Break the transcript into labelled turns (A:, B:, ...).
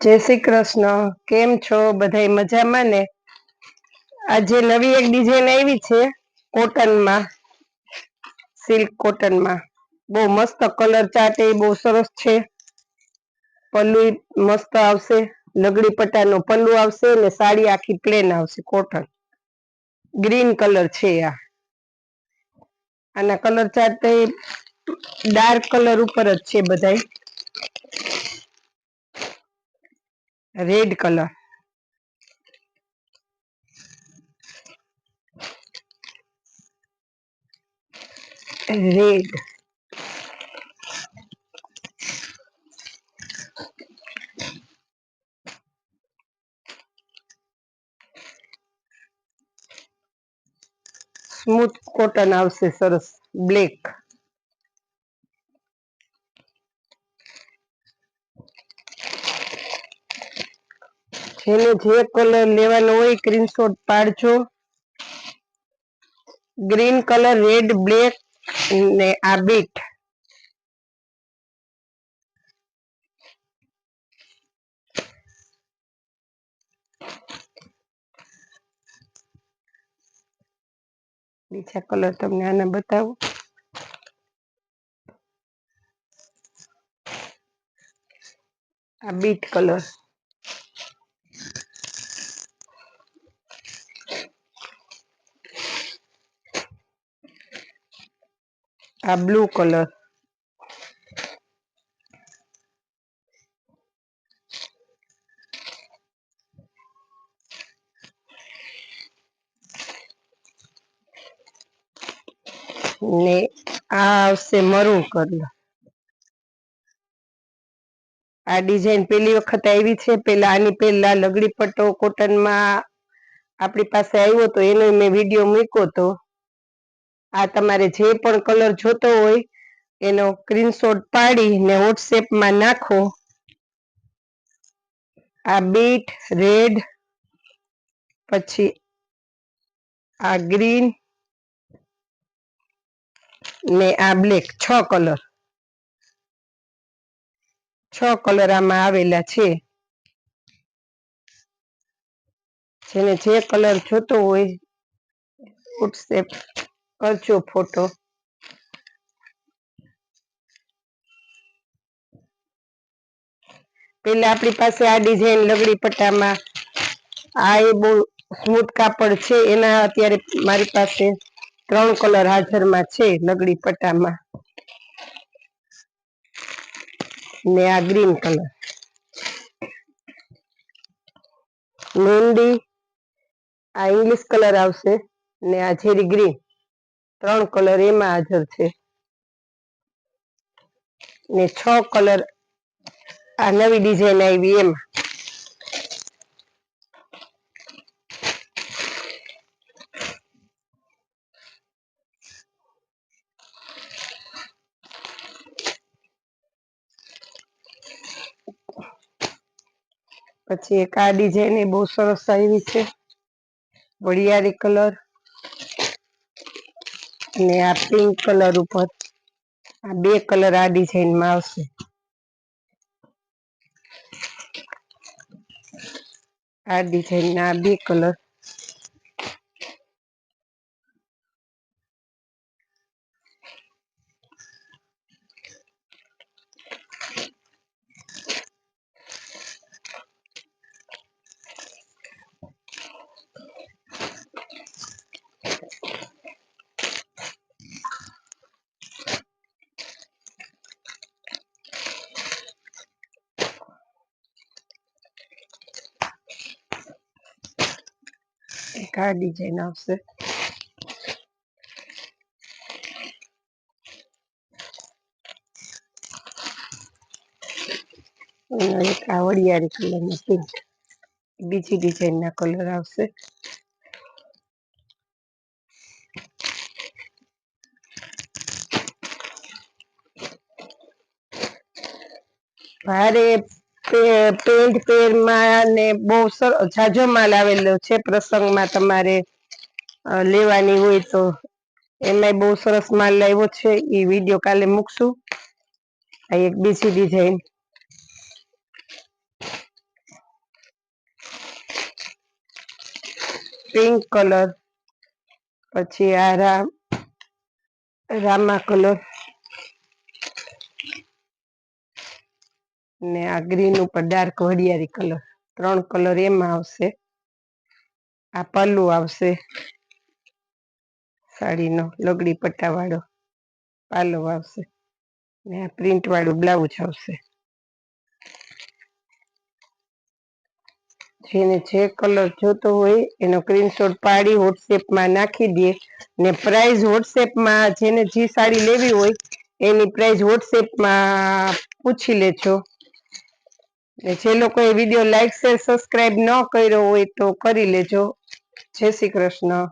A: જય શ્રી કૃષ્ણ. કેમ છો બધાય મજામાં ને? આજે નવી એક ડિઝાઇન આવી છે કોટનમાં, સિલ્ક કોટનમાં. બહુ મસ્ત કલર ચાર્ટ એ બહુ સરસ છે. પલ્લુ મસ્ત આવશે, લગડી પટ્ટાનો પલ્લુ આવશે ને સાડી આખી પ્લેન આવશે કોટન. ગ્રીન કલર છે આ. આના કલર ચાર્ટ ડાર્ક કલર ઉપર જ છે બધાય. Red colour, red, smooth cotton આવશે સરસ, બ્લેક. જેને જે કલર લેવાનો હોય સ્ક્રીનશોટ પાડજો. ગ્રીન કલર, રેડ, બ્લેક ને આ બીટ. બીજા કલર તમને આના બતાવું. આ બીટ કલર, આ બ્લુ કલર, ને આ આવશે મરૂન કલર. આ ડિઝાઇન પેલી વખત આવી છે. પેલા આની પેલા લગડી પટ્ટો કોટનમાં આપણી પાસે આવ્યો તો એનો મેં વિડીયો મૂક્યો તો. આ તમારે જે પણ કલર જોતો હોય એનો સ્ક્રીનશોટ પાડીને વોટ્સએપમાં નાખો. આ બીટ, રેડ, પછી આ ગ્રીન ને આ બ્લેક, 6 કલર. 6 કલર આમાં આવેલા છે. જેને જે કલર જોતો હોય વોટ્સએપ કરજો ફોટો. પેલા આપણી પાસે આ ડિઝાઇન લગડી પટ્ટામાં આ એ બહુ સ્મૂથ કાપડ છે. એના અત્યારે મારી પાસે 3 કલર હાજરમાં છે લગડી પટ્ટામાં. ને આ ગ્રીન કલર, મહેંદી, આ ઇંગ્લિશ કલર આવશે ને આ ઝેરી ગ્રીન. 3 કલર એમાં હાજર છે. ને 6 કલર આ નવી ડિઝાઇન આવી એમાં. પછી એક આ ડિઝાઇન એ બહુ સરસ આવી છે, વરિયાળી કલર ને આ પિંક કલર ઉપર. આ 2 કલર આ ડિઝાઇનમાં આવશે. આ ડિઝાઇન ના 2 કલર. એક આ ડિઝાઇન આવશે. એક આ વરિયાળી કલરની પિંક. બીજી ડિઝાઇન ના કલર આવશે. ભારે પેન્ટ પેરમાં ને બહુ ઝાઝો માલ આવેલો છે પ્રસંગમાં તમારે લેવાની હોય તો. એમાંય બહુ સરસ માલ લાવ્યો છે. એ વિડીયો કાલે મૂકશું. આ એક બીજી ડિઝાઇન, પિંક કલર, પછી આ રામા કલર ને આ ગ્રીન ઉપર ડાર્ક વડિયારી કલર, 3 કલર એમાં આવશે. આ પલ્લુ આવશે સાડીનો, લગડી પટ્ટા વાળો પાલો આવશે ને આ પ્રિન્ટ વાળું બ્લાઉઝ આવશે. જેને જે કલર જોતો હોય એનો સ્ક્રીનશોટ પાડી વોટ્સએપમાં નાખી દે ને પ્રાઇસ વોટ્સએપમાં જેને જે સાડી લેવી હોય એની પ્રાઇસ વોટ્સએપમાં પૂછી લેજો. જે લોકોએ વિડીયો લાઈક શેર સબસ્ક્રાઇબ ન કર્યો હોય તો કરી લેજો. જય શ્રી કૃષ્ણ.